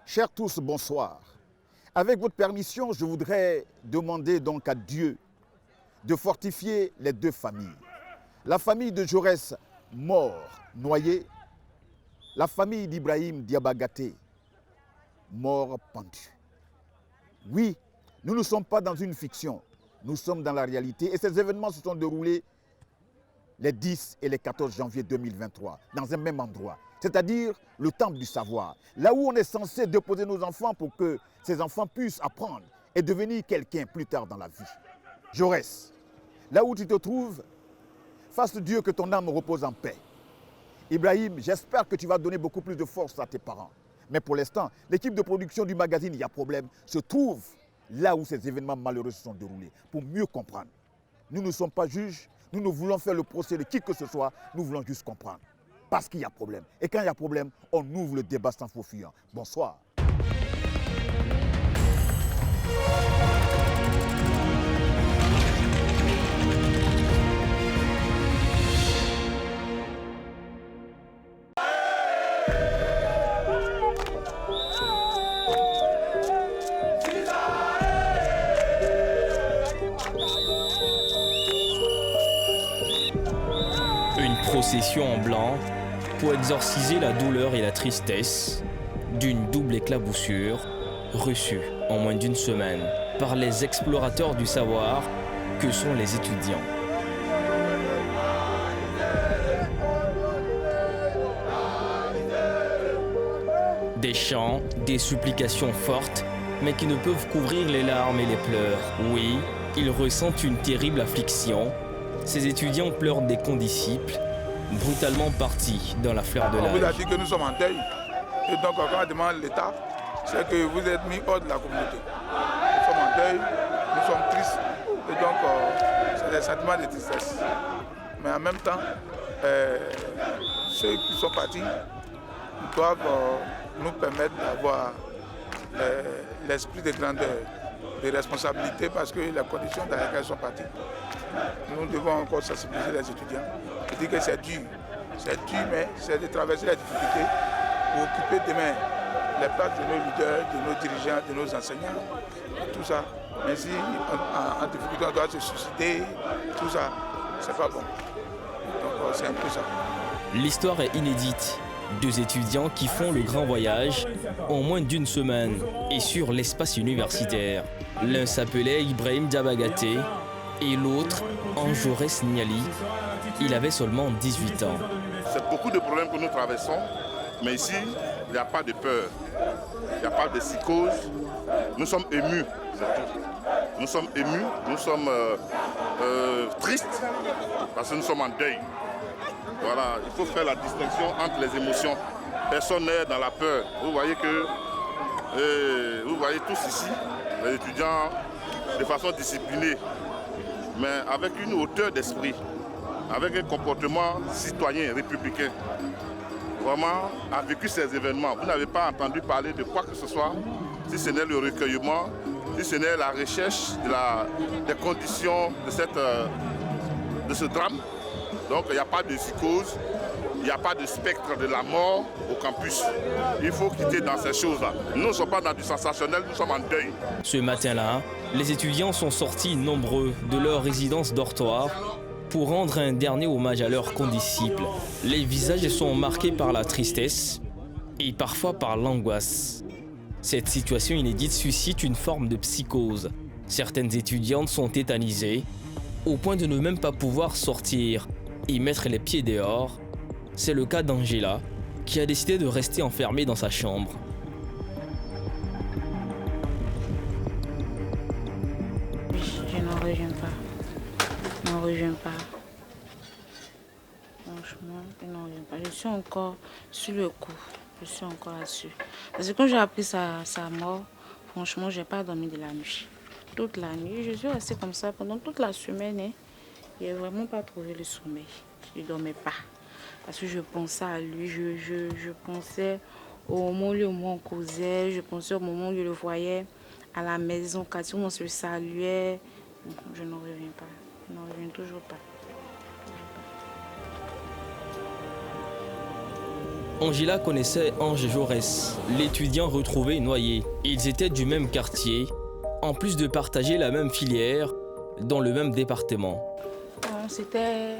Chers tous, bonsoir. Avec votre permission, je voudrais demander donc à Dieu de fortifier les deux familles. La famille de Jaurès, mort, noyé. La famille d'Ibrahim Diabagaté, mort, pendu. Oui, nous ne sommes pas dans une fiction, nous sommes dans la réalité. Et ces événements se sont déroulés les 10 et les 14 janvier 2023, dans un même endroit. C'est-à-dire le temple du savoir. Là où on est censé déposer nos enfants pour que ces enfants puissent apprendre et devenir quelqu'un plus tard dans la vie. Jaurès, là où tu te trouves, fasse Dieu que ton âme repose en paix. Ibrahim, j'espère que tu vas donner beaucoup plus de force à tes parents. Mais pour l'instant, l'équipe de production du magazine Il y a problème se trouve là où ces événements malheureux se sont déroulés, pour mieux comprendre. Nous ne sommes pas juges, nous ne voulons faire le procès de qui que ce soit, nous voulons juste comprendre. Parce qu'il y a problème. Et quand il y a problème, on ouvre le débat sans faux fuyant. Bonsoir. Une procession en blanc pour exorciser la douleur et la tristesse d'une double éclaboussure reçue en moins d'une semaine par les explorateurs du savoir que sont les étudiants. Des chants, des supplications fortes, mais qui ne peuvent couvrir les larmes et les pleurs. Oui, ils ressentent une terrible affliction. Ces étudiants pleurent des condisciples, brutalement partis dans la fleur de l'âge. On vous a dit que nous sommes en deuil. Et donc, quand on demande l'État, c'est que vous êtes mis hors de la communauté. Nous sommes en deuil, nous sommes tristes. Et donc, c'est des sentiments de tristesse. Mais en même temps, ceux qui sont partis doivent nous permettre d'avoir l'esprit de grandeur, de responsabilité, parce que les conditions dans lesquelles ils sont partis, nous devons encore sensibiliser les étudiants et dire que c'est dur, mais c'est de traverser les difficultés pour occuper demain les places de nos leaders, de nos dirigeants, de nos enseignants, tout ça. Mais si en difficulté on doit se suicider, tout ça, c'est pas bon. Donc c'est un peu ça. L'histoire est inédite. Deux étudiants qui font le grand voyage en moins d'une semaine et sur l'espace universitaire. L'un s'appelait Ibrahim Diabagaté et l'autre, Jaurès Niali. Il avait seulement 18 ans. C'est beaucoup de problèmes que nous traversons, mais ici, il n'y a pas de peur, il n'y a pas de psychose. Nous sommes émus, nous sommes émus, nous sommes tristes parce que nous sommes en deuil. Voilà, il faut faire la distinction entre les émotions. Personne n'est dans la peur. Vous voyez tous ici, les étudiants, de façon disciplinée, mais avec une hauteur d'esprit, avec un comportement citoyen, républicain. Vraiment, a vécu ces événements. Vous n'avez pas entendu parler de quoi que ce soit, si ce n'est le recueillement, si ce n'est la recherche des conditions de ce drame. Donc il n'y a pas de psychose, il n'y a pas de spectre de la mort au campus. Il faut quitter dans ces choses-là. Nous ne sommes pas dans du sensationnel, nous sommes en deuil. Ce matin-là, les étudiants sont sortis nombreux de leur résidence dortoir pour rendre un dernier hommage à leurs condisciples. Les visages sont marqués par la tristesse et parfois par l'angoisse. Cette situation inédite suscite une forme de psychose. Certaines étudiantes sont tétanisées au point de ne même pas pouvoir sortir et mettre les pieds dehors. C'est le cas d'Angela, qui a décidé de rester enfermée dans sa chambre. Je n'en reviens pas. Je n'en reviens pas. Franchement, je n'en reviens pas. Je suis encore sur le coup. Je suis encore là-dessus. Parce que quand j'ai appris sa mort, franchement, je n'ai pas dormi de la nuit. Toute la nuit, je suis restée comme ça pendant toute la semaine. Hein. Je n'ai vraiment pas trouvé le sommeil. Je ne dormais pas. Parce que je pensais à lui, je pensais au moment où on causait, je pensais au moment où je le voyais à la maison, quand on se saluait. Je n'en reviens pas. Je n'en reviens toujours pas. Angela connaissait Ange Jaurès, l'étudiant retrouvé noyé. Ils étaient du même quartier, en plus de partager la même filière dans le même département. C'était,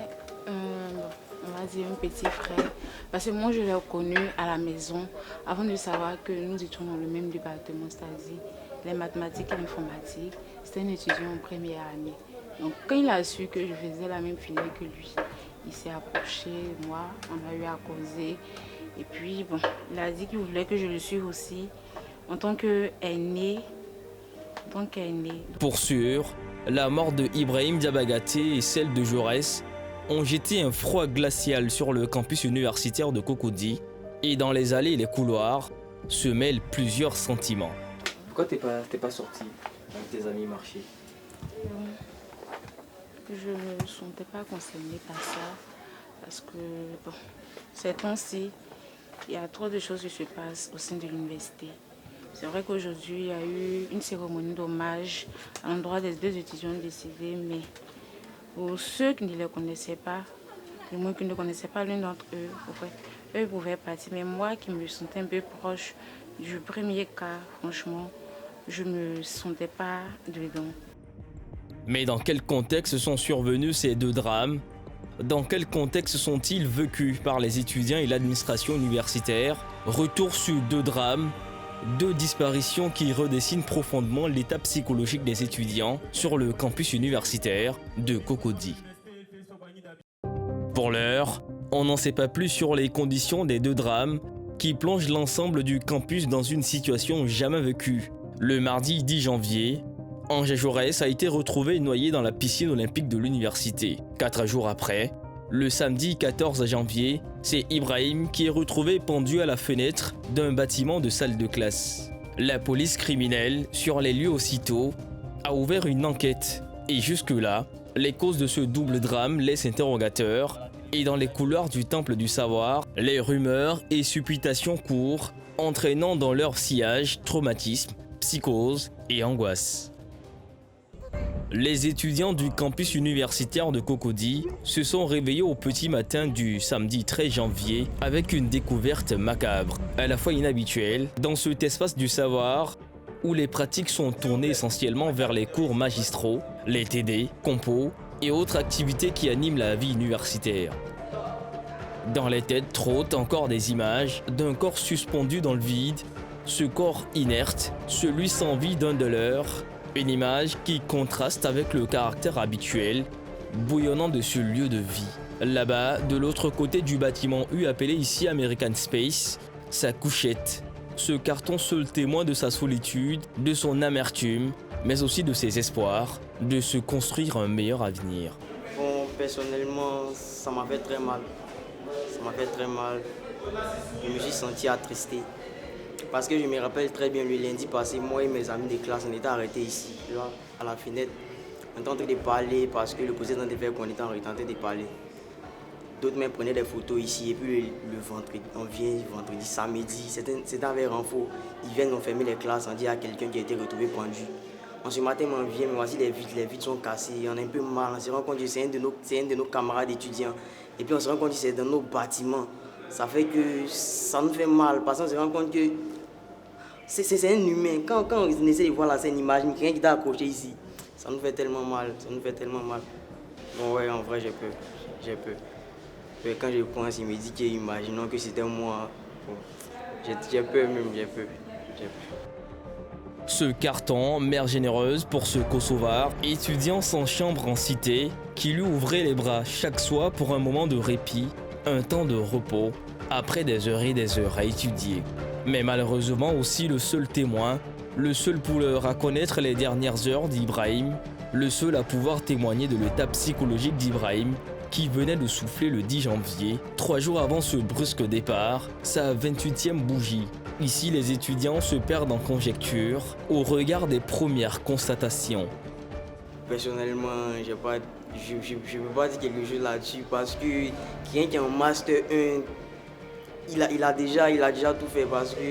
on va dire, un petit frère. Parce que moi, je l'ai connu à la maison avant de savoir que nous étions dans le même département, c'est-à-dire les mathématiques et l'informatique. C'était un étudiant en première année. Donc, quand il a su que je faisais la même filière que lui, il s'est approché de moi, on a eu à causer. Et puis, bon, il a dit qu'il voulait que je le suive aussi en tant qu'aîné. Pour sûr, la mort de Ibrahim Diabagaté et celle de Jaurès ont jeté un froid glacial sur le campus universitaire de Cocody. Et dans les allées et les couloirs se mêlent plusieurs sentiments. Pourquoi t'es pas sorti avec tes amis marcher? Je ne me sentais pas concernée par ça. Parce que, bon, ces temps-ci, il y a trop de choses qui se passent au sein de l'université. C'est vrai qu'aujourd'hui, il y a eu une cérémonie d'hommage à l'endroit des 2 étudiants décédés, mais pour ceux qui ne les connaissaient pas, du moins qui ne connaissaient pas l'un d'entre eux, eux pouvaient partir. Mais moi qui me sentais un peu proche du premier cas, franchement, je ne me sentais pas dedans. Mais dans quel contexte sont survenus ces 2 drames? Dans quel contexte sont-ils vécus par les étudiants et l'administration universitaire? Retour sur 2 drames, 2 disparitions qui redessinent profondément l'état psychologique des étudiants sur le campus universitaire de Cocody. Pour l'heure, on n'en sait pas plus sur les conditions des 2 drames qui plongent l'ensemble du campus dans une situation jamais vécue. Le mardi 10 janvier, Ange Jaurès a été retrouvé noyé dans la piscine olympique de l'université. 4 jours après, le samedi 14 janvier, c'est Ibrahim qui est retrouvé pendu à la fenêtre d'un bâtiment de salle de classe. La police criminelle, sur les lieux aussitôt, a ouvert une enquête. Et jusque-là, les causes de ce double drame laissent interrogateurs. Et dans les couloirs du temple du savoir, les rumeurs et supputations courent, entraînant dans leur sillage traumatisme, psychose et angoisse. Les étudiants du campus universitaire de Cocody se sont réveillés au petit matin du samedi 13 janvier avec une découverte macabre, à la fois inhabituelle, dans cet espace du savoir où les pratiques sont tournées essentiellement vers les cours magistraux, les TD, compos et autres activités qui animent la vie universitaire. Dans les têtes trottent encore des images d'un corps suspendu dans le vide, ce corps inerte, celui sans vie d'un de leurs. Une image qui contraste avec le caractère habituel, bouillonnant de ce lieu de vie. Là-bas, de l'autre côté du bâtiment U appelé ici American Space, sa couchette, ce carton seul témoin de sa solitude, de son amertume, mais aussi de ses espoirs, de se construire un meilleur avenir. Bon, personnellement, ça m'a fait très mal. Ça m'a fait très mal. Je me suis senti attristé. Parce que je me rappelle très bien, le lundi passé, moi et mes amis de classe, on était arrêtés ici, là, à la fenêtre. On était en train de parler parce que le président devait qu'on était en train de parler. D'autres même prenaient des photos ici. Et puis le vendredi, on vient vendredi, samedi, c'était avec renfort. Ils viennent enfermer les classes, on dit à quelqu'un qui a été retrouvé pendu. En ce matin, on vient, mais voici les vitres sont cassées, on a un peu mal. On se rend compte que c'est un de nos camarades étudiants. Et puis on se rend compte que c'est dans nos bâtiments. Ça fait que ça nous fait mal parce qu'on se rend compte que c'est un humain. Quand on essaie de voir la scène, imagine quelqu'un qui t'a accroché ici. Ça nous fait tellement mal, ça nous fait tellement mal. Bon ouais, en vrai, j'ai peur. Mais quand je pense, il me dit qu'imaginons que c'était moi. Bon, j'ai peur même, j'ai peur. Ce carton, mère généreuse pour ce Kosovar, étudiant sans chambre en cité, qui lui ouvrait les bras chaque soir pour un moment de répit, un temps de repos, après des heures et des heures à étudier. Mais malheureusement aussi le seul témoin, le seul pouleur à connaître les dernières heures d'Ibrahim, le seul à pouvoir témoigner de l'état psychologique d'Ibrahim, qui venait de souffler le 10 janvier, 3 jours avant ce brusque départ, sa 28e bougie. Ici, les étudiants se perdent en conjectures au regard des premières constatations. Personnellement, je ne peux pas dire quelque chose là-dessus parce que quelqu'un qui est en Master 1, il a déjà tout fait parce que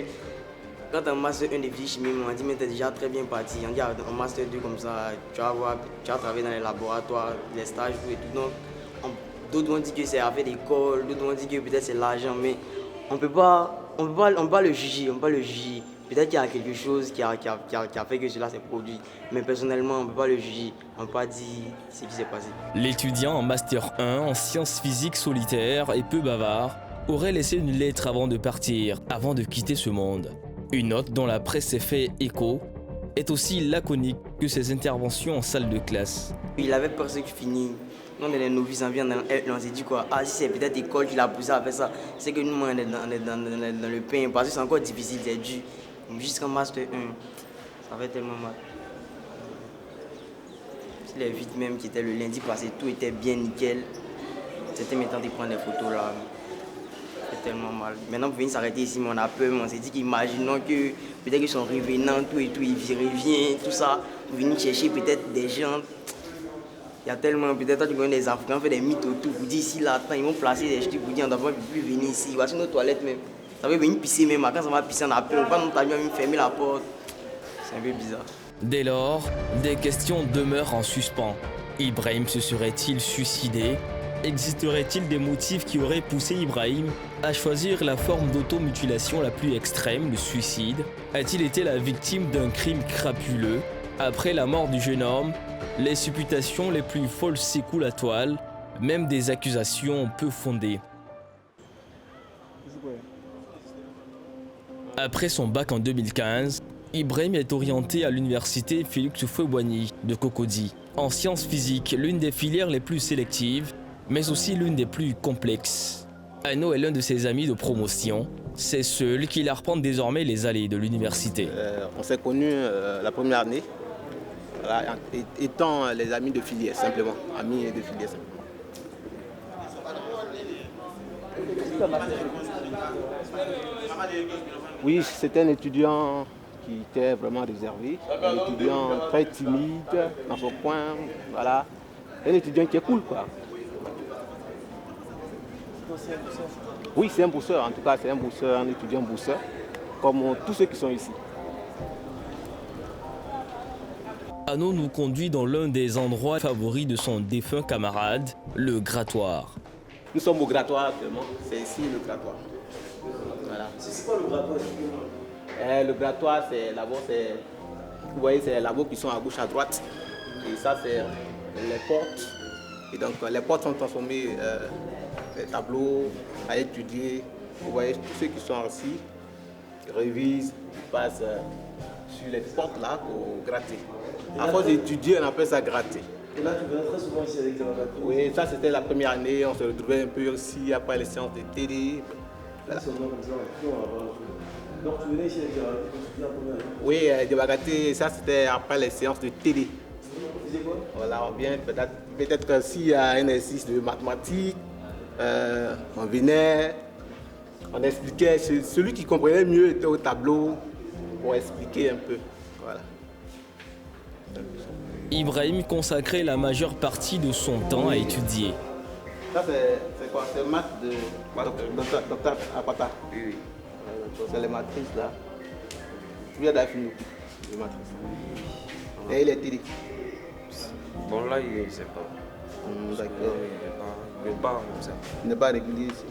quand tu es en Master 1 de physique chimie, on m'a dit mais tu es déjà très bien parti. On dit en Master 2 comme ça, tu vas travailler dans les laboratoires, les stages et tout. Donc, d'autres vont dire que c'est avec l'école, d'autres vont dire que peut-être c'est l'argent, mais on peut pas le juger, on peut pas le juger. Peut-être qu'il y a quelque chose qui a fait que cela s'est produit. Mais personnellement, on ne peut pas le juger. On ne peut pas dire ce qui s'est passé. L'étudiant en Master 1 en sciences physiques solitaire et peu bavard aurait laissé une lettre avant de partir, avant de quitter ce monde. Une note dont la presse s'est fait écho est aussi laconique que ses interventions en salle de classe. Il avait presque fini. Nous, on est des novices en vie, on s'est dit quoi? Ah, si c'est peut-être l'école qui l'a poussé à faire ça, c'est que nous, on est dans le pain, parce que c'est encore difficile, c'est dur. Jusqu'en Master 1, ça fait tellement mal. Si les vides même qui étaient le lundi passé, tout était bien nickel. C'était maintenant de prendre des photos là. C'est tellement mal. Maintenant, pour venir s'arrêter ici, mais on a peur, on s'est dit qu'imaginons que peut-être qu'ils sont revenants, tout et tout, ils reviennent, tout ça, pour venir chercher peut-être des gens. Il y a tellement, peut-être tu connais des Africains, fait des mythes autour, vous dites ici, là, attends, ils vont placer des trucs, vous dites, on ne doit plus venir ici, voici nos toilettes même. Ça va venir pisser même, quand ça va pisser, on a peur, on va nous même fermer la porte. C'est un peu bizarre. Dès lors, des questions demeurent en suspens. Ibrahim se serait-il suicidé? Existerait-il des motifs qui auraient poussé Ibrahim à choisir la forme d'automutilation la plus extrême, le suicide? A-t-il été la victime d'un crime crapuleux? Après la mort du jeune homme, les supputations les plus folles s'écoulent à toile, même des accusations peu fondées. Après son bac en 2015, Ibrahim est orienté à l'université Félix Houphouët-Boigny de Cocody. En sciences physiques, l'une des filières les plus sélectives, mais aussi l'une des plus complexes. Ano est l'un de ses amis de promotion. C'est seul qu'il arpente désormais les allées de l'université. On s'est connus la première année, voilà, étant les amis de filière simplement, amis de filière simplement. Oui, c'était un étudiant qui était vraiment réservé, un étudiant très timide dans son coin, voilà, un étudiant qui est cool quoi. Oui, c'est un bosseur, en tout cas c'est un bosseur, un étudiant bosseur, comme tous ceux qui sont ici. Ano nous conduit dans l'un des endroits favoris de son défunt camarade, le grattoir. Nous sommes au grattoir actuellement, c'est ici le grattoir. Voilà. C'est quoi le grattoir? Le grattoir, c'est là-bas, vous voyez, c'est les labos qui sont à gauche, à droite. Et ça, c'est les portes. Et donc, les portes sont transformées en tableaux à étudier. Vous voyez, tous ceux qui sont ici révisent, passent sur les portes là pour gratter. À force d'étudier, on appelle ça gratter. Et là, tu venais très souvent ici avec tes bagages? Oui, ça c'était la première année, on se retrouvait un peu aussi après les séances de télé. Voilà. Donc tu venais ici avec tes bagages la première année? Oui, Diabagaté, ça c'était après les séances de télé. Tu faisais quoi? Voilà, on vient peut-être s'il y a un exercice de mathématiques, on venait, on expliquait, celui qui comprenait mieux était au tableau pour expliquer un peu. Voilà. Ibrahim consacrait la majeure partie de son temps à étudier. Ça c'est quoi? C'est maths de Docteur Apata. Oui. C'est les matrices là. Tu viens d'affinir les matrices. Et il est télé. Bon là il ne sait pas. D'accord. Il n'est pas comme ça. Il n'est pas régulier ici.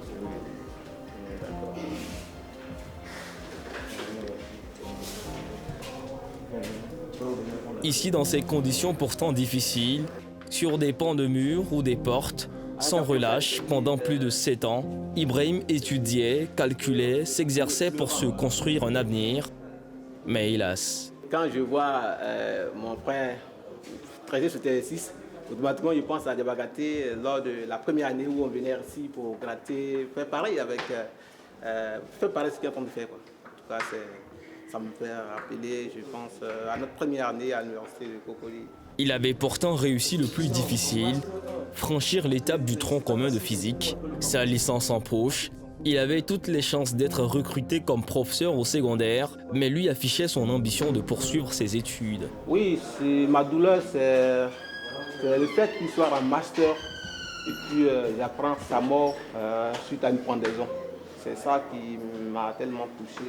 Ici, dans ces conditions pourtant difficiles, sur des pans de murs ou des portes, sans relâche, pendant plus de 7 ans, Ibrahim étudiait, calculait, s'exerçait pour se construire un avenir. Mais hélas. Quand je vois mon frère traiter cet exercice, automatiquement je pense à Diabagaté lors de la première année où on venait ici pour gratter, faire pareil avec, faire pareil ce qu'il est en train de faire, quoi. En tout cas, ça me fait rappeler, je pense, à notre première année à l'université de Cocody. Il avait pourtant réussi le plus difficile, franchir l'étape du tronc commun de physique, sa licence en poche. Il avait toutes les chances d'être recruté comme professeur au secondaire, mais lui affichait son ambition de poursuivre ses études. Oui, ma douleur, c'est le fait qu'il soit en master et puis j'apprends sa mort suite à une pendaison. C'est ça qui m'a tellement touché.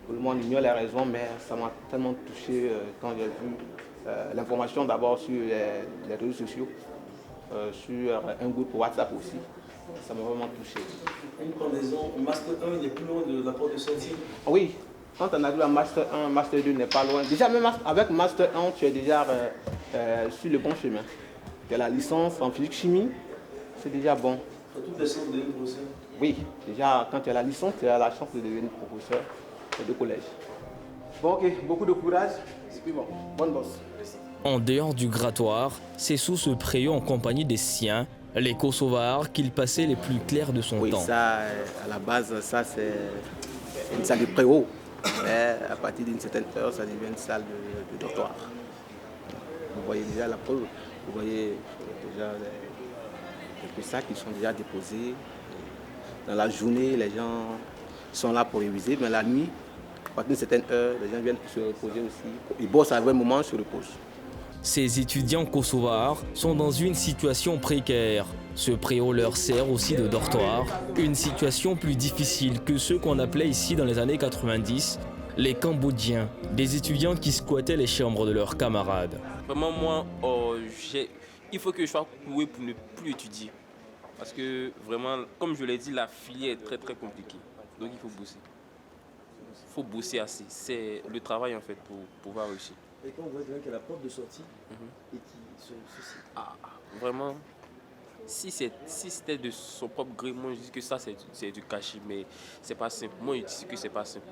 Tout le monde ignore les raisons, mais ça m'a tellement touché quand j'ai vu l'information d'abord sur les réseaux sociaux, sur un groupe WhatsApp aussi. ça m'a vraiment touché. Une pendaison, Master 1, il est plus loin de la porte de sortie. Oui, quand on arrive à Master 1, Master 2 n'est pas loin. Déjà, même avec Master 1, tu es déjà sur le bon chemin. Tu as la licence en physique-chimie, c'est déjà bon. Dans toutes les sortes de professeur. Oui, déjà, quand tu as la licence, tu as la chance de devenir professeur de collège. Bon, ok, beaucoup de courage, et puis bon, bonne bosse. En dehors du grattoir, c'est sous ce préau en compagnie des siens, les Kosovars, qu'il passait les plus clairs de son temps. Oui, ça, à la base, ça c'est une salle de préau. Mais à partir d'une certaine heure, ça devient une salle de dortoir. Vous voyez déjà la preuve, vous voyez déjà quelques sacs qui sont déjà déposés. Dans la journée, les gens sont là pour réviser, mais la nuit, à partir d'une certaine heure, les gens viennent pour se reposer aussi. Ils bossent à un moment, ils se reposent. Ces étudiants kosovars sont dans une situation précaire. Ce préau leur sert aussi de dortoir, une situation plus difficile que ceux qu'on appelait ici dans les années 90 les Cambodgiens, des étudiants qui squattaient les chambres de leurs camarades. Vraiment, moi, il faut que je sois coué pour ne plus étudier. Parce que vraiment, comme je l'ai dit, la filière est très très compliquée. Donc il faut bosser. Il faut bosser assez. C'est le travail en fait pour pouvoir réussir. Et quand vous voyez quelqu'un qui a la porte de sortie et qui se suicide. Vraiment, si c'était de son propre gré, moi je dis que ça c'est du cachet, mais c'est pas simple. Moi je dis que c'est pas simple.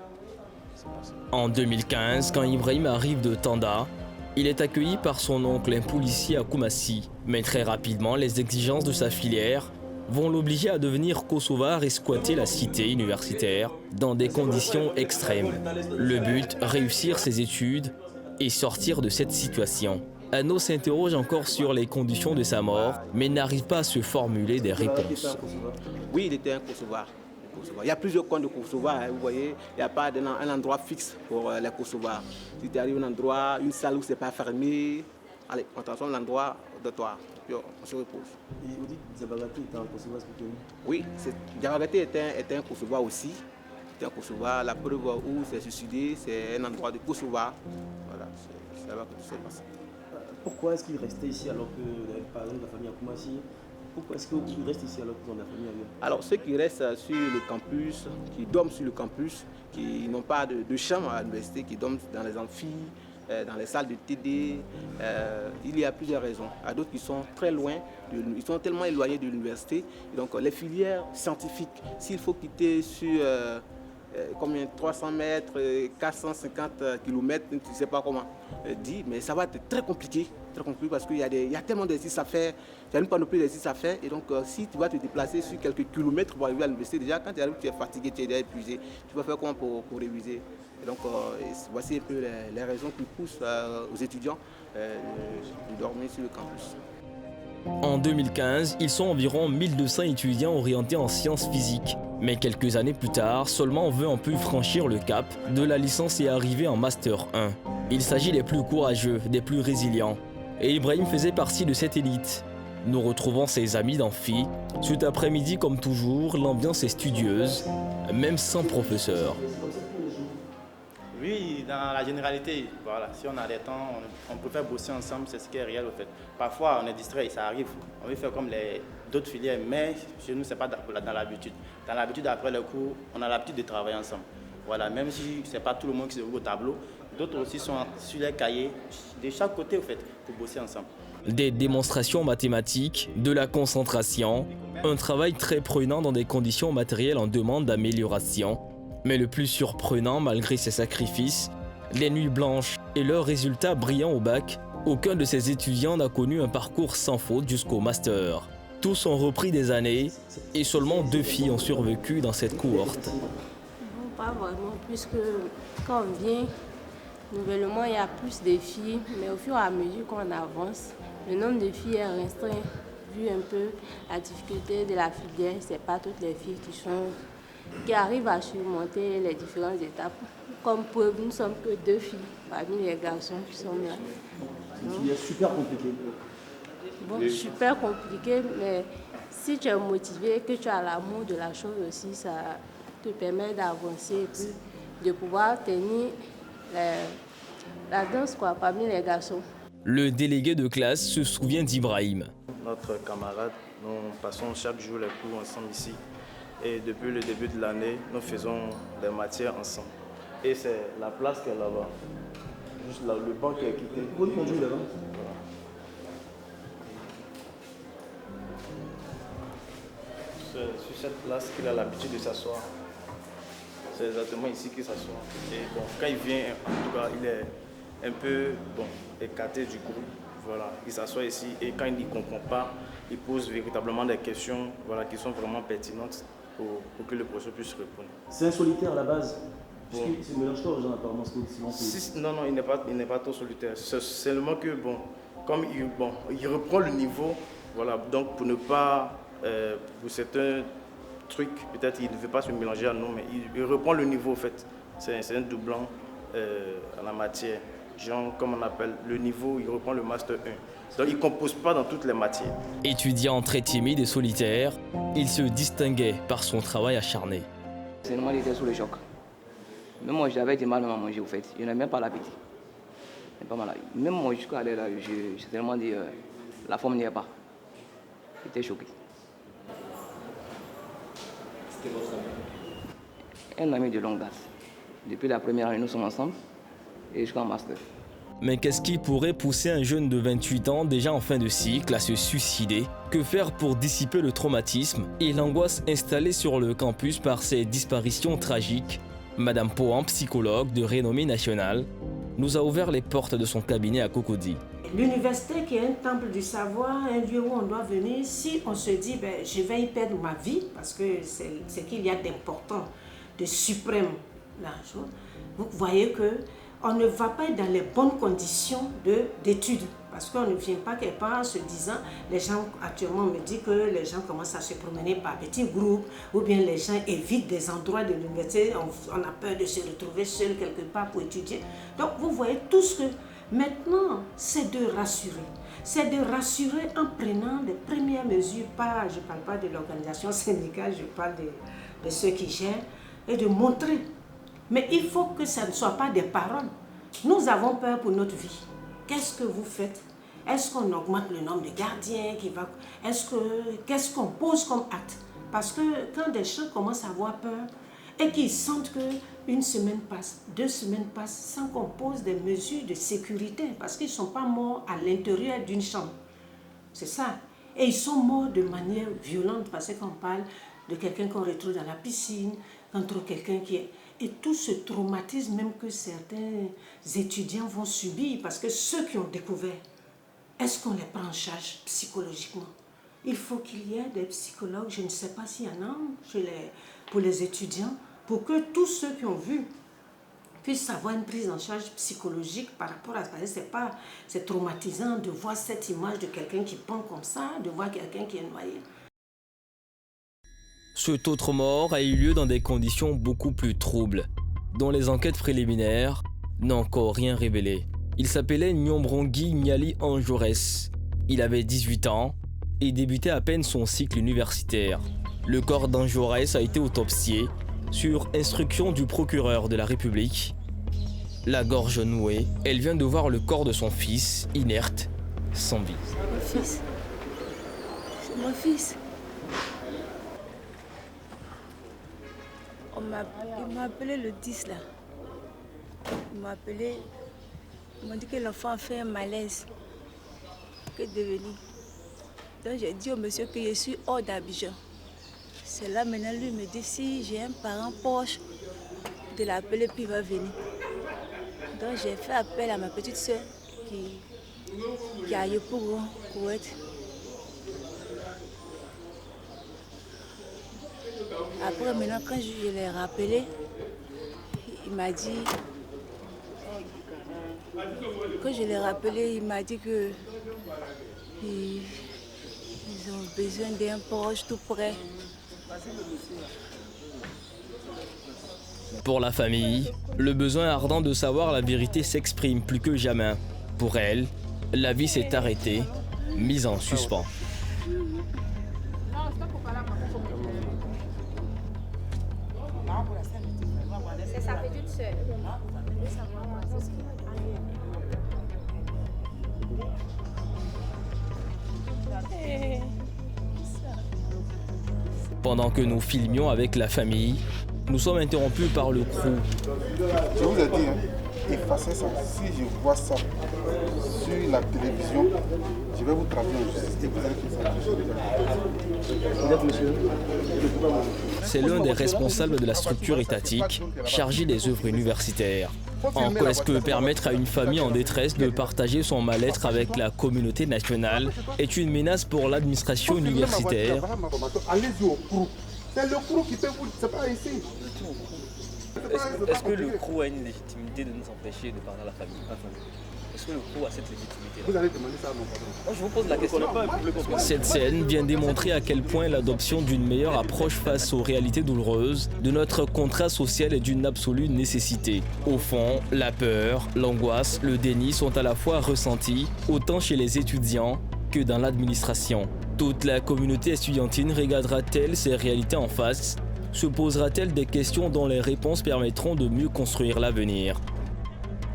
En 2015, quand Ibrahim arrive de Tanda, il est accueilli par son oncle, un policier à Koumassi. Mais très rapidement, les exigences de sa filière vont l'obliger à devenir kosovar et squatter la cité universitaire dans des conditions extrêmes. Le but, réussir ses études et sortir de cette situation. Anno s'interroge encore sur les conditions de sa mort, mais n'arrive pas à se formuler des réponses. Oui, il était un kosovar. Il y a plusieurs coins de Kosovar, hein, vous voyez, il n'y a pas un endroit fixe pour les Kosovars. Si tu arrives à un endroit, une salle où ce n'est pas fermé, allez, on transforme l'endroit de toi, puis on se repose. Et vous dites que Diabagati était un Kosovar, c'est plutôt. Oui, Diabagati était un Kosovar aussi. C'était un Kosovar, la preuve où c'est suicidé, c'est un endroit de Kosovar. Voilà, c'est là-bas que tout s'est passé. Pourquoi est-ce qu'il restait ici alors que, par exemple, la famille à Koumassi? Pourquoi est-ce qu'ils restent ici alors qu'ils ont la famille ailleurs? Alors, ceux qui restent sur le campus, qui dorment sur le campus, qui n'ont pas de chambre à l'université, qui dorment dans les amphis, dans les salles de TD, il y a plusieurs raisons. Il y a d'autres qui sont très loin, ils sont tellement éloignés de l'université. Donc, les filières scientifiques, s'il faut quitter sur 300 mètres, 450 km, tu ne sais pas comment dire, mais ça va être très compliqué parce qu'il y a tellement d'exercices à faire, tu n'as même pas non plus d'exercices à faire, et donc si tu vas te déplacer sur quelques kilomètres pour arriver à l'université, déjà quand tu arrives, tu es fatigué, tu es déjà épuisé, tu vas faire comment pour réviser? Et donc voici un peu les raisons qui poussent aux étudiants de dormir sur le campus. En 2015, ils sont environ 1200 étudiants orientés en sciences physiques. Mais quelques années plus tard, seulement 20 ont pu franchir le cap de la licence et arriver en Master 1. Il s'agit des plus courageux, des plus résilients. Et Ibrahim faisait partie de cette élite. Nous retrouvons ses amis d'amphi. Cet après-midi, comme toujours, l'ambiance est studieuse, même sans professeur. Oui, dans la généralité, voilà, si on a des temps, on peut faire bosser ensemble, c'est ce qui est réel au fait. Parfois, on est distrait, ça arrive, on veut faire comme d'autres filières, mais chez nous, ce n'est pas dans l'habitude. Dans l'habitude, après le cours, on a l'habitude de travailler ensemble. Voilà, même si ce n'est pas tout le monde qui se voit au tableau, d'autres aussi sont sur les cahiers, de chaque côté au fait, pour bosser ensemble. Des démonstrations mathématiques, de la concentration, un travail très prenant dans des conditions matérielles en demande d'amélioration. Mais le plus surprenant, malgré ces sacrifices, les nuits blanches et leurs résultats brillants au bac, aucun de ces étudiants n'a connu un parcours sans faute jusqu'au master. Tous ont repris des années et seulement 2 filles ont survécu dans cette cohorte. Non, pas vraiment, puisque quand on vient, nouvellement il y a plus de filles, mais au fur et à mesure qu'on avance, le nombre de filles est restreint. Vu un peu la difficulté de la filière, ce n'est pas toutes les filles qui arrivent à surmonter les différentes étapes. Comme preuve, nous ne sommes que 2 filles parmi les garçons qui sont là. C'est super compliqué. Bon, super compliqué, mais si tu es motivé, que tu as l'amour de la chose aussi, ça te permet d'avancer et puis de pouvoir tenir la danse parmi les garçons. Le délégué de classe se souvient d'Ibrahim. Notre camarade, nous passons chaque jour les cours ensemble ici. Et depuis le début de l'année, nous faisons des matières ensemble. Et c'est la place qui est là-bas. Juste là, le banc qui est quitté. Vous conduisez là-bas? Voilà. C'est sur cette place qu'il a l'habitude de s'asseoir. C'est exactement ici qu'il s'assoit. Et bon, quand il vient, en tout cas, il est un peu écarté du groupe. Voilà, il s'assoit ici et quand il n'y comprend pas, il pose véritablement des questions qui sont vraiment pertinentes pour que le professeur puisse répondre. C'est un solitaire à la base? Il se mélange pas aux gens apparemment. Non, il n'est pas trop solitaire. C'est seulement que, comme il reprend le niveau, voilà, donc pour ne pas, pour certains trucs, peut-être il ne veut pas se mélanger à nous, mais il reprend le niveau en fait. C'est un doublant à la matière. Genre, comme on appelle le niveau, il reprend le master 1. Donc il ne compose pas dans toutes les matières. Étudiant très timide et solitaire, il se distinguait par son travail acharné. C'est normal, il était sous le choc. Même moi, j'avais du mal à manger, au fait. Je n'aimais même pas l'appétit. Même moi, jusqu'à aller là, j'ai tellement dit, la forme n'y est pas. J'étais choqué. C'était votre ami? Un ami de longue date. Depuis la première année, nous sommes ensemble et jusqu'en master. Mais qu'est-ce qui pourrait pousser un jeune de 28 ans, déjà en fin de cycle, à se suicider? Que faire pour dissiper le traumatisme et l'angoisse installée sur le campus par ces disparitions tragiques? Madame Pohan, psychologue de renommée nationale, nous a ouvert les portes de son cabinet à Cocody. L'université qui est un temple du savoir, un lieu où on doit venir, si on se dit je vais y perdre ma vie, parce que c'est ce qu'il y a d'important, de suprême là, vous voyez qu'on ne va pas être dans les bonnes conditions d'études. Parce qu'on ne vient pas quelque part en se disant, les gens actuellement me disent que les gens commencent à se promener par petits groupes, ou bien les gens évitent des endroits de l'université, on a peur de se retrouver seul quelque part pour étudier. Donc vous voyez tout ce que... Maintenant, c'est de rassurer. C'est de rassurer en prenant des premières mesures, je ne parle pas de l'organisation syndicale, je parle de ceux qui gèrent, et de montrer. Mais il faut que ça ne soit pas des paroles. Nous avons peur pour notre vie. Qu'est-ce que vous faites? Est-ce qu'on augmente le nombre de gardiens qui va... Qu'est-ce qu'on pose comme acte? Parce que quand des gens commencent à avoir peur et qu'ils sentent qu'une semaine passe, 2 semaines passent sans qu'on pose des mesures de sécurité, parce qu'ils ne sont pas morts à l'intérieur d'une chambre. C'est ça. Et ils sont morts de manière violente, parce qu'on parle de quelqu'un qu'on retrouve dans la piscine, qu'on trouve quelqu'un qui est... Et tout ce traumatisme même que certains étudiants vont subir, parce que ceux qui ont découvert, est-ce qu'on les prend en charge psychologiquement? Il faut qu'il y ait des psychologues, je ne sais pas s'il y en a pour les étudiants, pour que tous ceux qui ont vu puissent avoir une prise en charge psychologique par rapport à ça. C'est traumatisant de voir cette image de quelqu'un qui pend comme ça, de voir quelqu'un qui est noyé. Cet autre mort a eu lieu dans des conditions beaucoup plus troubles, dont les enquêtes préliminaires n'ont encore rien révélé. Il s'appelait Nyombrongi Nyali Anjores. Il avait 18 ans et débutait à peine son cycle universitaire. Le corps d'Anjores a été autopsié sur instruction du procureur de la République. La gorge nouée, elle vient de voir le corps de son fils, inerte, sans vie. Mon fils. C'est mon fils. Il m'a appelé le 10 là. Il m'a appelé. Il m'a dit que l'enfant a fait un malaise. Que devenu. Donc j'ai dit au monsieur que je suis hors d'Abidjan. C'est là maintenant lui me dit si j'ai un parent proche de l'appeler puis il va venir. Donc j'ai fait appel à ma petite soeur qui a eu pour Koweït. Après maintenant quand je l'ai rappelé, il m'a dit que ils ont besoin d'un proche tout près. Pour la famille, le besoin ardent de savoir la vérité s'exprime plus que jamais. Pour elle, la vie s'est arrêtée, mise en suspens. C'est sa petite sœur. Pendant que nous filmions avec la famille, nous sommes interrompus par le crew. Je vous ai dit, effacez ça. Si je vois ça sur la télévision, je vais vous traduire en justice et vous allez faire ça. C'est l'un des responsables de la structure étatique chargée des œuvres universitaires. En quoi est-ce que permettre à une famille en détresse de partager son mal-être avec la communauté nationale est une menace pour l'administration universitaire? Allez-y au crew. C'est le crew qui peut vous... C'est pas ici. Est-ce que le crew a une légitimité de nous empêcher de parler à la famille? Est-ce que le crew a cette légitimité? Vous allez demander ça à mon patron. Je vous pose la question. Cette scène vient démontrer à quel point l'adoption d'une meilleure approche face aux réalités douloureuses de notre contrat social est d'une absolue nécessité. Au fond, la peur, l'angoisse, le déni sont à la fois ressentis, autant chez les étudiants que dans l'administration. Toute la communauté estudiantine regardera-t-elle ces réalités en face? Se posera-t-elle des questions dont les réponses permettront de mieux construire l'avenir?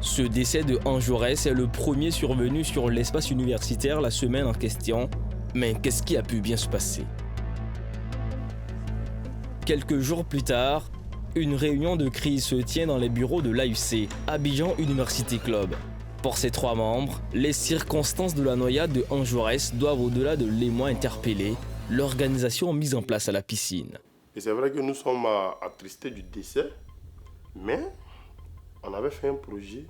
Ce décès de Ange Jaurès est le premier survenu sur l'espace universitaire la semaine en question. Mais qu'est-ce qui a pu bien se passer? Quelques jours plus tard, une réunion de crise se tient dans les bureaux de l'AUC, Abidjan University Club. Pour ses 3 membres, les circonstances de la noyade de Ange Jaurès doivent, au-delà de l'émoi interpellé, l'organisation mise en place à la piscine. Et c'est vrai que nous sommes attristés du décès, mais on avait fait un projet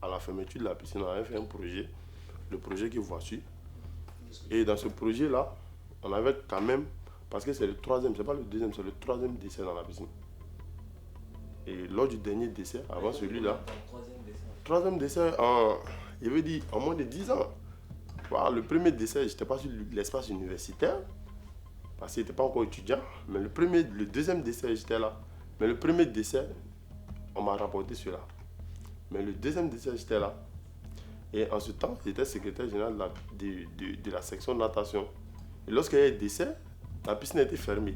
à la fermeture de la piscine, on avait fait un projet, le projet que voici. Et dans ce projet-là, on avait quand même, parce que c'est le 3e, c'est pas le 2e, c'est le 3e décès dans la piscine. Et lors du dernier décès, avant celui-là, 3e décès, il veut dire en moins de 10 ans. Voilà, le premier décès, je n'étais pas sur l'espace universitaire, parce qu'il n'était pas encore étudiant. Mais le 2e décès, j'étais là. Mais le premier décès, on m'a rapporté cela. Mais le 2e décès, j'étais là. Et en ce temps, j'étais secrétaire général de la section de natation. Et lorsqu'il y a eu décès, la piscine était fermée.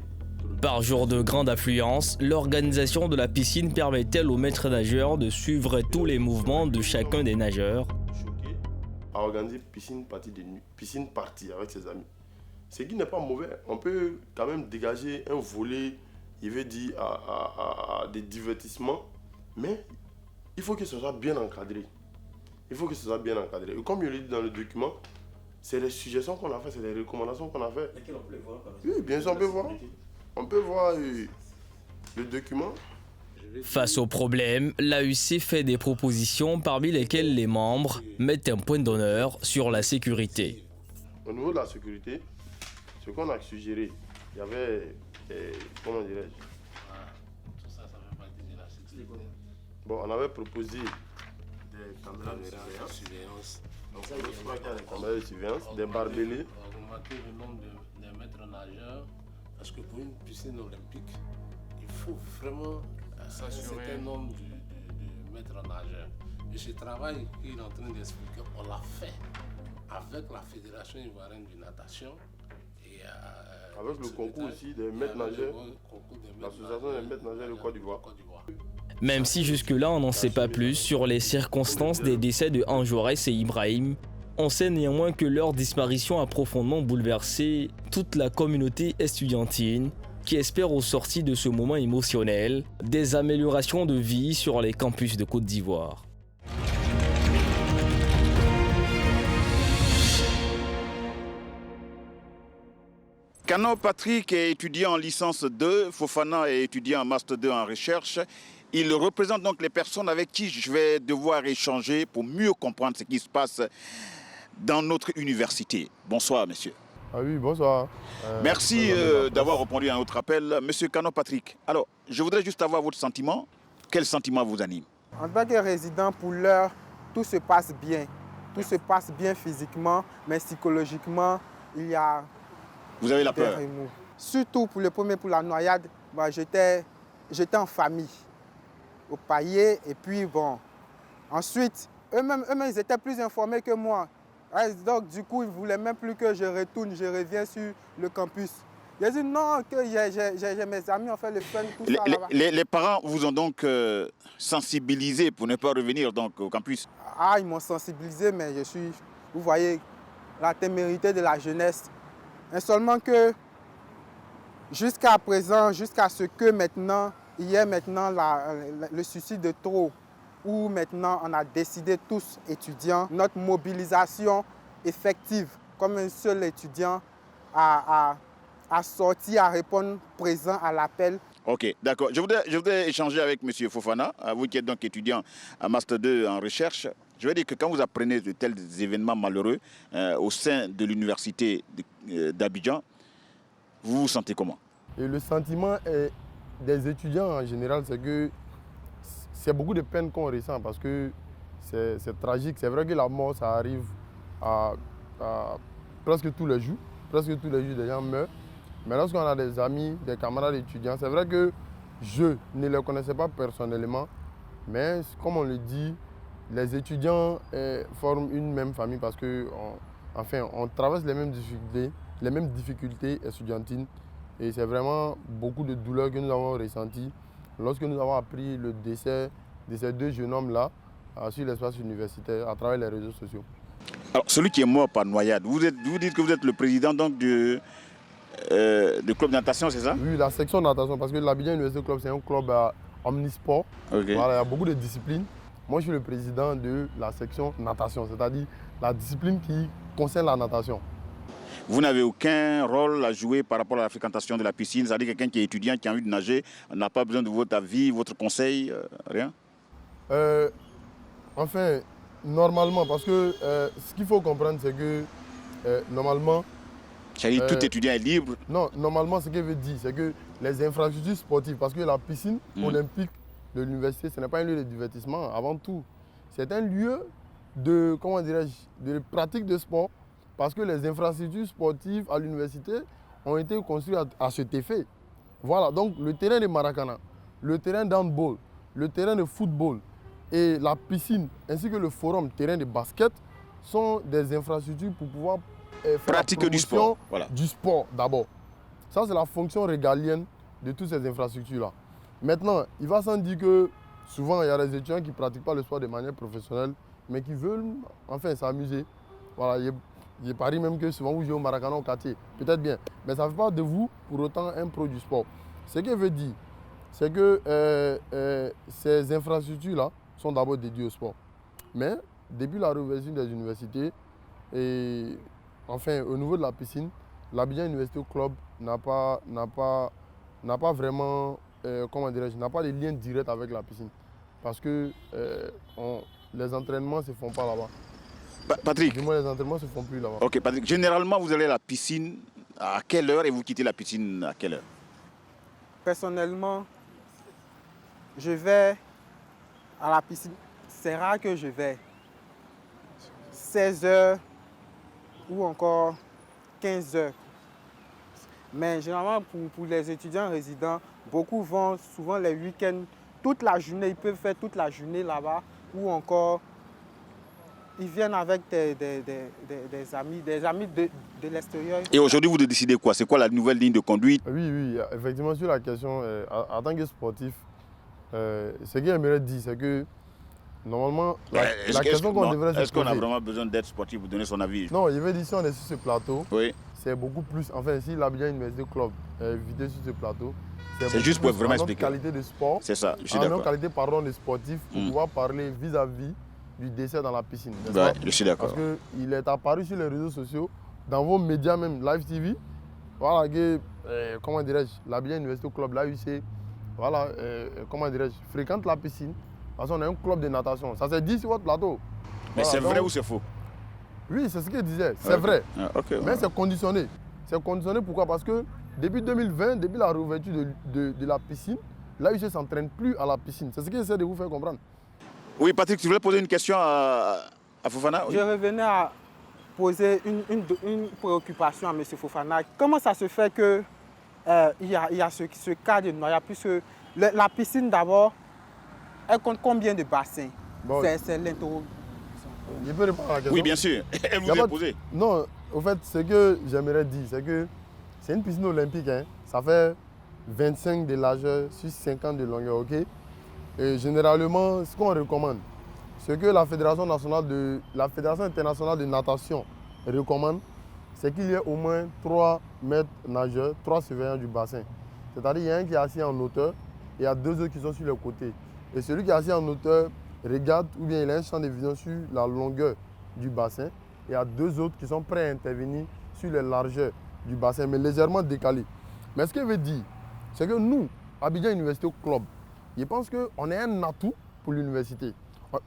Par jour de grande affluence, l'organisation de la piscine permet-elle aux maîtres nageurs de suivre tous les mouvements de chacun des nageurs? À organiser piscine partie de nuit, piscine partie avec ses amis. Ce qui n'est pas mauvais. On peut quand même dégager un volet, il veut dire, à des divertissements, mais il faut que ce soit bien encadré. Il faut que ce soit bien encadré. Et comme je l'ai dit dans le document, c'est les suggestions qu'on a fait, c'est les recommandations qu'on a fait. Lesquelles on peut les voir? Oui, bien sûr, on peut voir. On peut voir le document. Face au problème, l'AUC fait des propositions parmi lesquelles les membres mettent un point d'honneur sur la sécurité. Au niveau de la sécurité, ce qu'on a suggéré, il y avait, comment dirais-je, tout ça fait partie de la sécurité. Bon, on avait proposé des caméras de surveillance. Donc, je crois qu'il y a des caméras de surveillance, des barbelés. Augmenter le nombre de maîtres nageurs, parce que pour une piscine olympique, il faut vraiment un certain nombre de maîtres nageurs. Et ce travail qu'il est en train d'expliquer, on l'a fait avec la Fédération ivoirienne de natation. Et, avec le concours aussi des maîtres nageurs, l'association des maîtres nageurs de Côte d'Ivoire. Même si jusque-là on n'en sait pas plus sur les circonstances des décès de Ange Jaurès et Ibrahim, on sait néanmoins que leur disparition a profondément bouleversé toute la communauté estudiantine qui espère au sortir de ce moment émotionnel des améliorations de vie sur les campus de Côte d'Ivoire. Kano Patrick est étudiant en licence 2, Fofana est étudiant en master 2 en recherche. Il représente donc les personnes avec qui je vais devoir échanger pour mieux comprendre ce qui se passe dans notre université. Bonsoir, monsieur. Ah oui, bonsoir. Merci d'avoir répondu à notre appel. Monsieur Kano Patrick, alors, je voudrais juste avoir votre sentiment. Quel sentiment vous anime? En tant que résident, pour l'heure, tout se passe bien. Tout se passe bien physiquement, mais psychologiquement, il y a... Vous avez la peur? Surtout pour le premier, pour la noyade, bah, j'étais en famille, au Paillet, et puis bon, ensuite, eux-mêmes, ils étaient plus informés que moi. Donc, du coup, ils ne voulaient même plus que je retourne, je reviens sur le campus. J'ai dit non, que j'ai mes amis, on fait le fun, tout ça là-bas. Les parents vous ont donc sensibilisé pour ne pas revenir donc, au campus? Ah, ils m'ont sensibilisé, mais je suis, vous voyez, la témérité de la jeunesse. Et seulement que jusqu'à présent, jusqu'à ce que maintenant, il y ait maintenant le suicide de trop, où maintenant on a décidé tous étudiants, notre mobilisation effective comme un seul étudiant à sortir, à répondre présent à l'appel. Ok, d'accord. Je voudrais échanger avec M. Fofana, vous qui êtes donc étudiant à Master 2 en recherche. Je veux dire que quand vous apprenez de tels événements malheureux au sein de l'université d'Abidjan, vous vous sentez comment? Et le sentiment des étudiants en général, c'est que c'est beaucoup de peine qu'on ressent parce que c'est tragique. C'est vrai que la mort, ça arrive à presque tous les jours. Presque tous les jours, des gens meurent. Mais lorsqu'on a des amis, des camarades étudiants, c'est vrai que je ne les connaissais pas personnellement. Mais comme on le dit, les étudiants forment une même famille parce qu'on traverse les mêmes difficultés estudiantines. Et c'est vraiment beaucoup de douleur que nous avons ressenti lorsque nous avons appris le décès de ces deux jeunes hommes-là sur l'espace universitaire à travers les réseaux sociaux. Alors, celui qui est mort par noyade, vous dites que vous êtes le président donc du club de natation, c'est ça? Oui, la section de natation, parce que l'Abidjan University Club, c'est un club omnisport. Okay. Voilà, il y a beaucoup de disciplines. Moi, je suis le président de la section natation, c'est-à-dire la discipline qui concerne la natation. Vous n'avez aucun rôle à jouer par rapport à la fréquentation de la piscine? C'est-à-dire quelqu'un qui est étudiant, qui a envie de nager, n'a pas besoin de votre avis, votre conseil, rien? Enfin, normalement, parce que ce qu'il faut comprendre, c'est que normalement... C'est-à-dire tout étudiant est libre? Non, normalement, ce qu'il veut dire, c'est que les infrastructures sportives, parce que la piscine olympique de l'université, ce n'est pas un lieu de divertissement avant tout. C'est un lieu de, comment dirais-je, de pratique de sport. Parce que les infrastructures sportives à l'université ont été construites à cet effet. Voilà, donc le terrain de Maracana, le terrain d'handball, le terrain de football et la piscine, ainsi que le forum terrain de basket sont des infrastructures pour pouvoir faire pratiquer du sport. Voilà. Du sport d'abord. Ça, c'est la fonction régalienne de toutes ces infrastructures-là. Maintenant, il va sans dire que souvent, il y a des étudiants qui ne pratiquent pas le sport de manière professionnelle, mais qui veulent enfin s'amuser. Voilà, je parie même que souvent vous jouez au Maracana au quartier, peut-être bien, mais ça ne fait pas de vous pour autant un pro du sport. Ce que veut dire, c'est que ces infrastructures-là sont d'abord dédiées au sport. Mais depuis la réouverture des universités, et enfin au niveau de la piscine, l'Abidjan University Club n'a pas vraiment, comment dirais-je, n'a pas de lien direct avec la piscine. Parce que les entraînements ne se font pas là-bas. Patrick. Du moins, les entraînements ne se font plus là-bas. Ok, Patrick. Généralement, vous allez à la piscine à quelle heure et vous quittez la piscine à quelle heure? Personnellement, je vais à la piscine. C'est rare que je vais 16 h ou encore 15 h. Mais généralement, pour les étudiants résidents, beaucoup vont souvent les week-ends, toute la journée, ils peuvent faire toute la journée là-bas ou encore ils viennent avec des amis de l'extérieur. Et aujourd'hui, vous décidez quoi? C'est quoi la nouvelle ligne de conduite? Oui, effectivement, sur la question, en tant que sportif, ce que j'aimerais dire, c'est que normalement, la question qu'on devrait se poser... Est-ce qu'on a vraiment besoin d'être sportif pour donner son avis? Non, je veux dire, si on est sur ce plateau, oui, c'est beaucoup plus... Enfin, si l'Abidjan University Club est invité sur ce plateau, c'est juste pour vraiment expliquer. En qualité de sport, c'est ça, je suis d'accord. En qualité, de sportif, pour pouvoir parler vis-à-vis du décès dans la piscine. Ouais, je suis d'accord. Parce qu'il est apparu sur les réseaux sociaux, dans vos médias même, Live TV, voilà, que, comment dirais-je, l'Abidjan University Club, l'AUC, voilà, comment dirais-je, fréquente la piscine, parce qu'on a un club de natation. Ça s'est dit sur votre plateau. Mais voilà, c'est vrai ou c'est faux? Oui, c'est ce qu'il disait, c'est vrai. Okay, mais c'est conditionné. C'est conditionné pourquoi? Parce que depuis 2020, depuis la réouverture de la piscine, l'AUC ne s'entraîne plus à la piscine. C'est ce qu'il essaie de vous faire comprendre. Oui, Patrick, tu voulais poser une question à Fofana? Je revenais à poser une préoccupation à M. Fofana. Comment ça se fait qu'il y a ce cas de noyade, puisque la piscine d'abord, elle compte combien de bassins? Bon, c'est l'interrogation. Je peux répondre à la question? Oui, bien sûr. Elle vous a posé. Non, au fait, ce que j'aimerais dire, c'est que c'est une piscine olympique. Hein. Ça fait 25 de largeur sur 50 de longueur, ok? Et généralement, ce qu'on recommande, ce que la Fédération internationale de natation recommande, c'est qu'il y ait au moins 3 maîtres nageurs, 3 surveillants du bassin. C'est-à-dire qu'il y a un qui est assis en hauteur et il y a 2 autres qui sont sur les côtés. Et celui qui est assis en hauteur regarde ou bien il a un champ de vision sur la longueur du bassin. Et il y a 2 autres qui sont prêts à intervenir sur les largeurs du bassin, mais légèrement décalés. Mais ce que veut dire, c'est que nous, Abidjan Université Club, je pense qu'on est un atout pour l'université.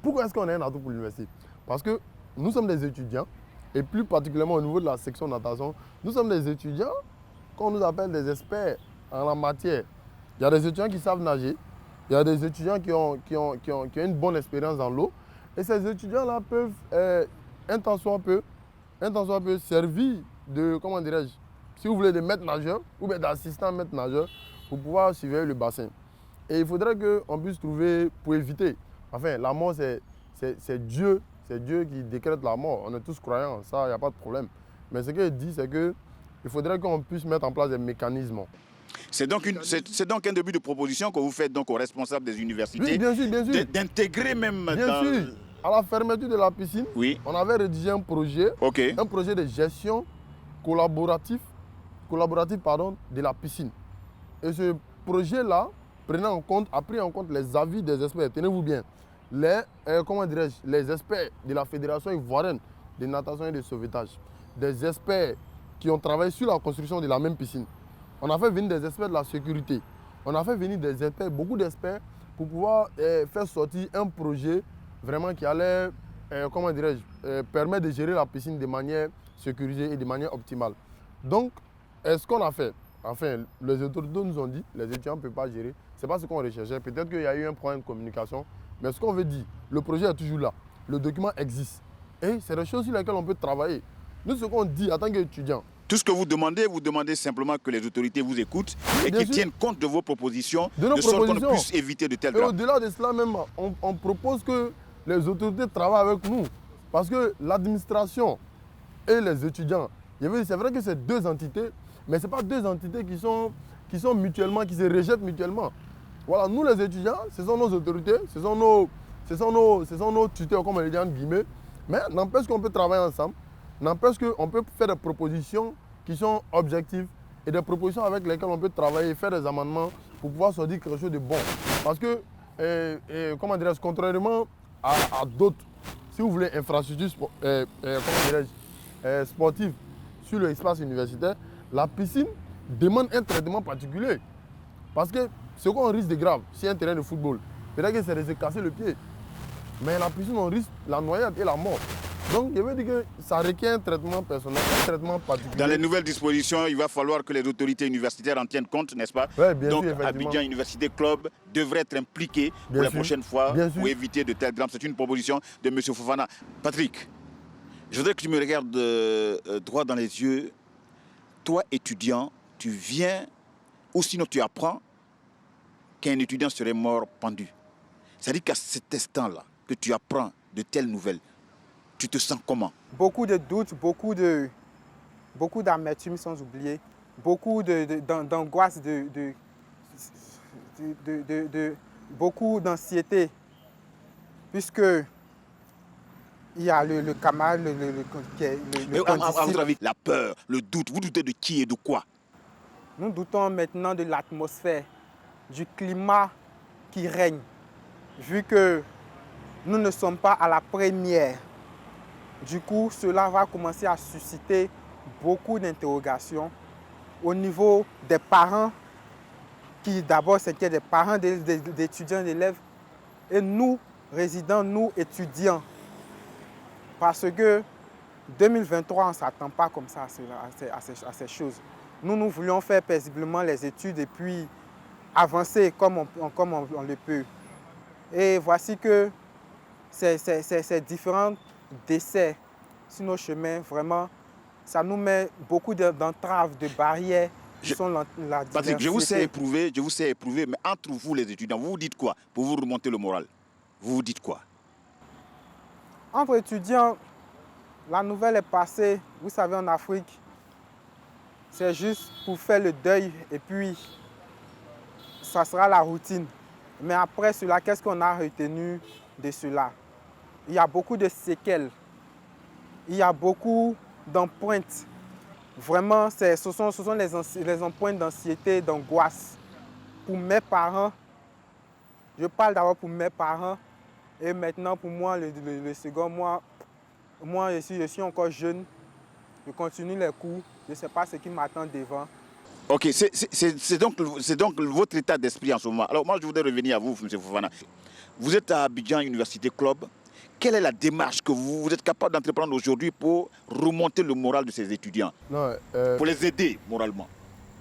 Pourquoi est-ce qu'on est un atout pour l'université? Parce que nous sommes des étudiants, et plus particulièrement au niveau de la section natation, nous sommes des étudiants qu'on nous appelle des experts en la matière. Il y a des étudiants qui savent nager, il y a des étudiants qui ont une bonne expérience dans l'eau, et ces étudiants-là peuvent, un temps soit peu, servir de, comment dirais-je, si vous voulez, de maître nageur ou bien d'assistant maître nageur pour pouvoir surveiller le bassin. Et il faudrait qu'on puisse trouver, pour éviter, enfin, la mort, c'est Dieu qui décrète la mort. On est tous croyants, ça, il n'y a pas de problème. Mais ce qu'il dit, c'est qu'il faudrait qu'on puisse mettre en place des mécanismes. C'est donc un début de proposition que vous faites donc aux responsables des universités. Oui, bien sûr, bien sûr. D'intégrer même bien dans... sûr. À la fermeture de la piscine, oui, on avait rédigé un projet, un projet de gestion collaborative de la piscine. Et ce projet-là a pris en compte les avis des experts. Tenez-vous bien, les experts de la Fédération ivoirienne de natation et de sauvetage, des experts qui ont travaillé sur la construction de la même piscine. On a fait venir des experts de la sécurité. On a fait venir des experts, beaucoup d'experts, pour pouvoir faire sortir un projet vraiment qui allait, permettre de gérer la piscine de manière sécurisée et de manière optimale. Donc, ce qu'on a fait, enfin, les autorités nous ont dit, les étudiants ne peuvent pas gérer, ce n'est pas ce qu'on recherchait. Peut-être qu'il y a eu un problème de communication, mais ce qu'on veut dire, le projet est toujours là, le document existe. Et c'est des choses sur lesquelles on peut travailler. Nous, ce qu'on dit en tant qu'étudiants, tout ce que vous demandez simplement que les autorités vous écoutent et qu'ils tiennent compte de vos propositions, de sorte qu'on puisse éviter de tels drames. Au-delà de cela même, on propose que les autorités travaillent avec nous. Parce que l'administration et les étudiants, c'est vrai que c'est 2 entités, mais ce n'est pas 2 entités qui sont mutuellement, qui se rejettent mutuellement. Voilà, nous les étudiants, ce sont nos autorités, ce sont nos tuteurs, comme on les dit en guillemets, mais n'empêche qu'on peut travailler ensemble. N'empêche qu'on peut faire des propositions qui sont objectives et des propositions avec lesquelles on peut travailler, faire des amendements pour pouvoir sortir quelque chose de bon. Parce que, contrairement à d'autres, si vous voulez, infrastructures sportives sur l'espace universitaire, la piscine demande un traitement particulier. Parce que ce qu'on risque de grave, c'est un terrain de football. Peut-être que c'est de se casser le pied. Mais la piscine, on risque la noyade et la mort. Donc, je veux dire que ça requiert un traitement personnel, un traitement particulier. Dans les nouvelles dispositions, il va falloir que les autorités universitaires en tiennent compte, n'est-ce pas? Oui, bien donc, sûr, Abidjan Université Club devrait être impliqué pour la prochaine fois pour éviter de tels drames. C'est une proposition de M. Fofana. Patrick, je voudrais que tu me regardes droit dans les yeux. Toi, étudiant, tu viens, ou sinon tu apprends qu'un étudiant serait mort pendu. C'est-à-dire qu'à cet instant-là, que tu apprends de telles nouvelles, tu te sens comment? Beaucoup de doutes, beaucoup d'amertume sans oublier, beaucoup d'angoisse, beaucoup d'anxiété, puisque il y a le camarade, à votre avis, la peur, le doute, vous doutez de qui et de quoi? Nous doutons maintenant de l'atmosphère, du climat qui règne, vu que nous ne sommes pas à la première. Du coup, cela va commencer à susciter beaucoup d'interrogations au niveau des parents qui d'abord s'inquiètent, des parents d'étudiants, d'élèves, et nous, résidents, nous, étudiants. Parce que 2023, on ne s'attend pas comme ça à ces choses. Nous voulions faire paisiblement les études et puis avancer comme on le peut. Et voici que ces différents décès sur nos chemins, vraiment, ça nous met beaucoup d'entraves, de barrières qui sont la diversité. Patrick, je vous sais éprouvé, mais entre vous les étudiants, vous vous dites quoi pour vous remonter le moral? Vous vous dites quoi? Entre étudiants, la nouvelle est passée. Vous savez, en Afrique, c'est juste pour faire le deuil et puis ça sera la routine. Mais après cela, qu'est-ce qu'on a retenu de cela? Il y a beaucoup de séquelles, il y a beaucoup d'empreintes Vraiment, ce sont les empreintes d'anxiété, d'angoisse. Pour mes parents, je parle d'abord pour mes parents. Et maintenant, pour moi, le second, moi je suis encore jeune. Je continue les cours. Je ne sais pas ce qui m'attend devant. Ok, c'est donc votre état d'esprit en ce moment. Alors moi, je voudrais revenir à vous, M. Fofana. Vous êtes à Abidjan Université Club. Quelle est la démarche que vous êtes capable d'entreprendre aujourd'hui pour remonter le moral de ces étudiants, pour les aider moralement?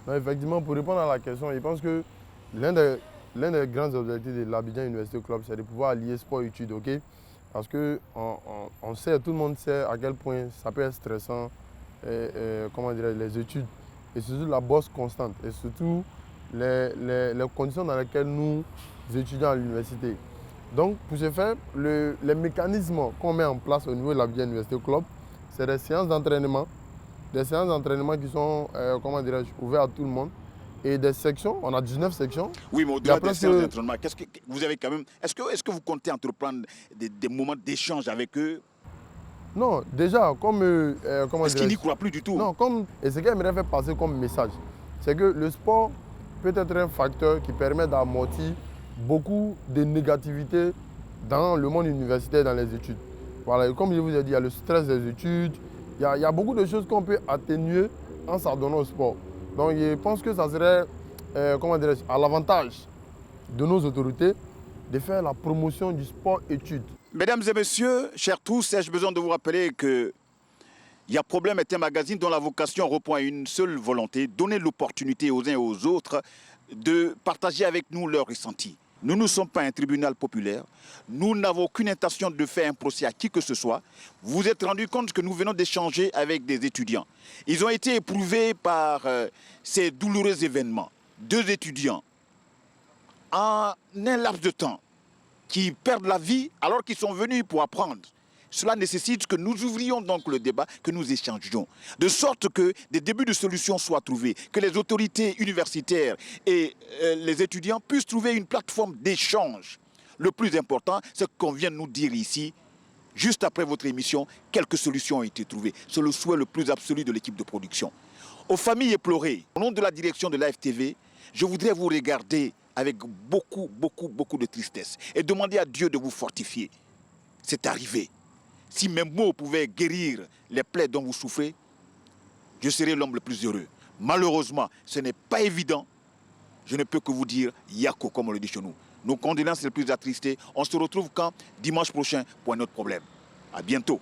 Non, effectivement, pour répondre à la question, je pense que l'un des grands objectifs de l'Abidjan Université Club, c'est de pouvoir allier sport et études, ok? Parce que on sait, tout le monde sait à quel point ça peut être stressant, comment dire, les études, et surtout la bosse constante, et surtout les conditions dans lesquelles nous étudions à l'université. Donc, pour ce faire, les mécanismes qu'on met en place au niveau de l'Abidjan Université Club, c'est des séances d'entraînement qui sont, ouvertes à tout le monde. Et des sections, on a 19 sections. Oui, mais au-delà des séances d'entraînement, vous avez quand même... Est-ce que vous comptez entreprendre des moments d'échange avec eux? Non, déjà, comme... Est-ce qu'ils n'y croient plus du tout? Non, et ce qu'ils aimeraient faire passer comme message, c'est que le sport peut être un facteur qui permet d'amortir beaucoup de négativité dans le monde universitaire, dans les études. Voilà, et comme je vous ai dit, il y a le stress des études, il y a beaucoup de choses qu'on peut atténuer en s'adonnant au sport. Donc je pense que ça serait à l'avantage de nos autorités de faire la promotion du sport-études. Mesdames et messieurs, chers tous, ai-je besoin de vous rappeler que Y'a Problème est un magazine dont la vocation répond à une seule volonté, donner l'opportunité aux uns et aux autres de partager avec nous leurs ressentis. Nous ne sommes pas un tribunal populaire. Nous n'avons aucune intention de faire un procès à qui que ce soit. Vous vous êtes rendu compte que nous venons d'échanger avec des étudiants. Ils ont été éprouvés par ces douloureux événements. 2 étudiants, en un laps de temps, qui perdent la vie alors qu'ils sont venus pour apprendre. Cela nécessite que nous ouvrions donc le débat, que nous échangions, de sorte que des débuts de solutions soient trouvés, que les autorités universitaires et les étudiants puissent trouver une plateforme d'échange. Le plus important, c'est qu'on vient de nous dire ici, juste après votre émission, quelques solutions ont été trouvées. C'est le souhait le plus absolu de l'équipe de production. Aux familles éplorées, au nom de la direction de l'AFTV, je voudrais vous regarder avec beaucoup de tristesse et demander à Dieu de vous fortifier. C'est arrivé. Si mes mots pouvaient guérir les plaies dont vous souffrez, je serais l'homme le plus heureux. Malheureusement, ce n'est pas évident. Je ne peux que vous dire Yako, comme on le dit chez nous. Nos condoléances les plus attristées. On se retrouve quand? Dimanche prochain pour un autre problème. À bientôt.